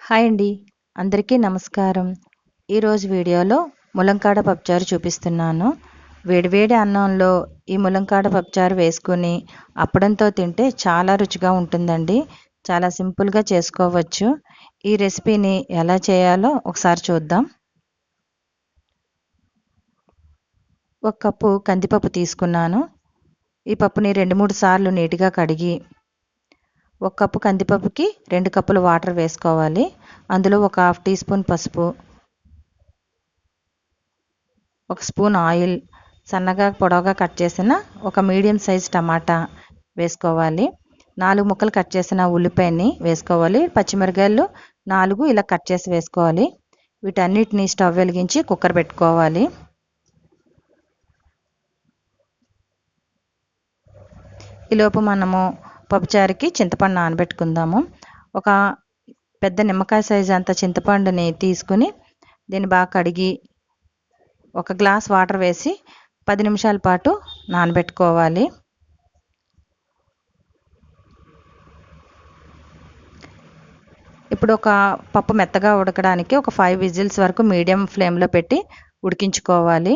Hi అండి, అందరికీ నమస్కారం. ఈరోజు వీడియోలో ములంకాడ పప్పుచారు చూపిస్తున్నాను. వేడివేడి అన్నంలో ఈ ములంకాడ పప్పుచారు వేసుకుని అప్పడంతో తింటే చాలా రుచిగా ఉంటుందండి. చాలా సింపుల్గా చేసుకోవచ్చు. ఈ రెసిపీని ఎలా చేయాలో ఒకసారి చూద్దాం. ఒక కప్పు కందిపప్పు తీసుకున్నాను. ఈ పప్పుని 2-3 సార్లు నీట్గా కడిగి, ఒక కప్పు కందిపప్పుకి 2 కప్పులు వాటర్ వేసుకోవాలి. అందులో ఒక హాఫ్ టీ స్పూన్ పసుపు, ఒక స్పూన్ ఆయిల్, సన్నగా పొడవుగా కట్ చేసిన ఒక మీడియం సైజ్ టమాటా వేసుకోవాలి. 4 ముక్కలు కట్ చేసిన ఉల్లిపాయని వేసుకోవాలి. పచ్చిమిరకాయలు 4 ఇలా కట్ చేసి వేసుకోవాలి. వీటన్నిటిని స్టవ్ వెలిగించి కుక్కర్ పెట్టుకోవాలి. ఈలోపు మనము పప్పుచారుకి చింతపండు నానబెట్టుకుందాము. ఒక పెద్ద నిమ్మకాయ సైజు అంత చింతపండుని తీసుకుని దీన్ని బాగా కడిగి ఒక గ్లాస్ వాటర్ వేసి 10 నిమిషాల పాటు నానబెట్టుకోవాలి. ఇప్పుడు ఒక పప్పు మెత్తగా ఉడకడానికి ఒక 5 విజిల్స్ వరకు మీడియం ఫ్లేమ్లో పెట్టి ఉడికించుకోవాలి.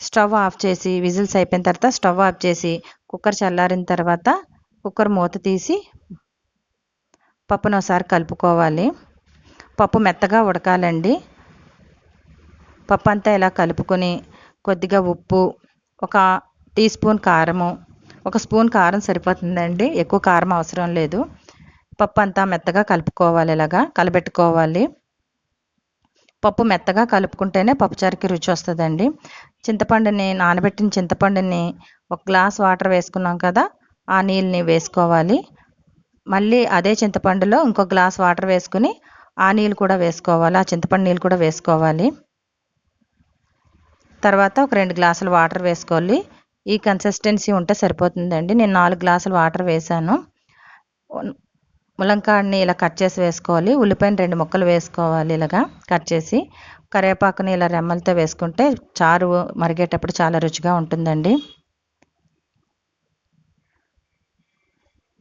స్టవ్ ఆఫ్ చేసి విజిల్స్ అయిపోయిన తర్వాత స్టవ్ ఆఫ్ చేసి కుక్కర్ చల్లారిన తర్వాత కుక్కర్ మూత తీసి పప్పును ఒకసారి కలుపుకోవాలి. పప్పు మెత్తగా ఉడకాలండి. పప్పు అంతా ఇలా కలుపుకొని కొద్దిగా ఉప్పు, ఒక టీ స్పూన్ కారము, ఒక స్పూన్ కారం సరిపోతుందండి, ఎక్కువ కారం అవసరం లేదు. పప్పు అంతా మెత్తగా కలుపుకోవాలి, ఇలాగా కలబెట్టుకోవాలి. పప్పు మెత్తగా కలుపుకుంటేనే పప్పుచారుకి రుచి వస్తుందండి. చింతపండుని నానబెట్టిన చింతపండుని ఒక గ్లాస్ వాటర్ వేసుకున్నాం కదా, ఆ నీళ్ళని వేసుకోవాలి. మళ్ళీ అదే చింతపండులో ఇంకో గ్లాస్ వాటర్ వేసుకుని ఆ నీళ్ళు కూడా వేసుకోవాలి, ఆ చింతపండు నీళ్ళు కూడా వేసుకోవాలి. తర్వాత ఒక 2 గ్లాసులు వాటర్ వేసుకోవాలి. ఈ కన్సిస్టెన్సీ ఉంటే సరిపోతుందండి. నేను 4 గ్లాసులు వాటర్ వేసాను. ములంకాడని ఇలా కట్ చేసి వేసుకోవాలి. ఉల్లిపాయని 2 ముక్కలు వేసుకోవాలి ఇలాగా కట్ చేసి. కరివేపాకుని ఇలా రెమ్మలతో వేసుకుంటే చారు మరిగేటప్పుడు చాలా రుచిగా ఉంటుందండి.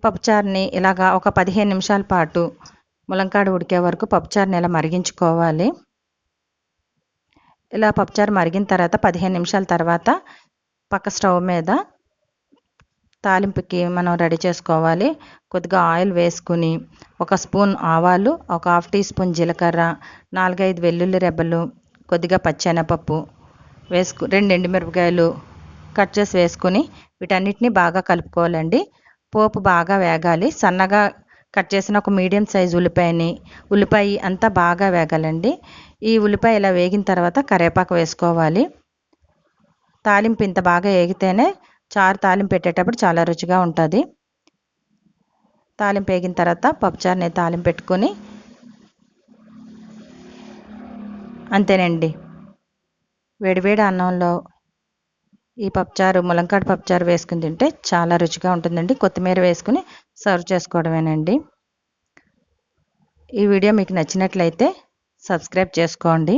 పప్పుచారుని ఇలాగా ఒక 15 నిమిషాల పాటు ములంకాడ ఉడికే వరకు పప్పుచారుని ఇలా మరిగించుకోవాలి. ఇలా పప్పుచారు మరిగిన తర్వాత 15 నిమిషాల తర్వాత పక్క స్టవ్ మీద తాలింపుకి మనం రెడీ చేసుకోవాలి. కొద్దిగా ఆయిల్ వేసుకుని ఒక స్పూన్ ఆవాలు, ఒక హాఫ్ టీ స్పూన్ జీలకర్ర, 4-5 వెల్లుల్లి రెబ్బలు, కొద్దిగా పచ్చెనపప్పు 2 ఎండుమిరపకాయలు కట్ చేసి వేసుకుని వీటన్నిటిని బాగా కలుపుకోవాలండి. పోపు బాగా వేగాలి. సన్నగా కట్ చేసిన ఒక మీడియం సైజు ఉల్లిపాయ అంతా బాగా వేగాలండి. ఈ ఉల్లిపాయ ఇలా వేగిన తర్వాత కరివేపాకు వేసుకోవాలి. తాలింపు ఇంత బాగా వేగితేనే చారు తాలింపు పెట్టేటప్పుడు చాలా రుచిగా ఉంటుంది. తాలింపు వేగిన తర్వాత పప్పుచారుని తాలింపు పెట్టుకొని అంతేనండి. వేడివేడి అన్నంలో ఈ పప్పుచారు, ములంకాడ పప్పుచారు వేసుకుని తింటే చాలా రుచిగా ఉంటుందండి. కొత్తిమీర వేసుకుని సర్వ్ చేసుకోవడమేనండి. ఈ వీడియో మీకు నచ్చినట్లయితే సబ్స్క్రైబ్ చేసుకోండి.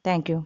Thank you.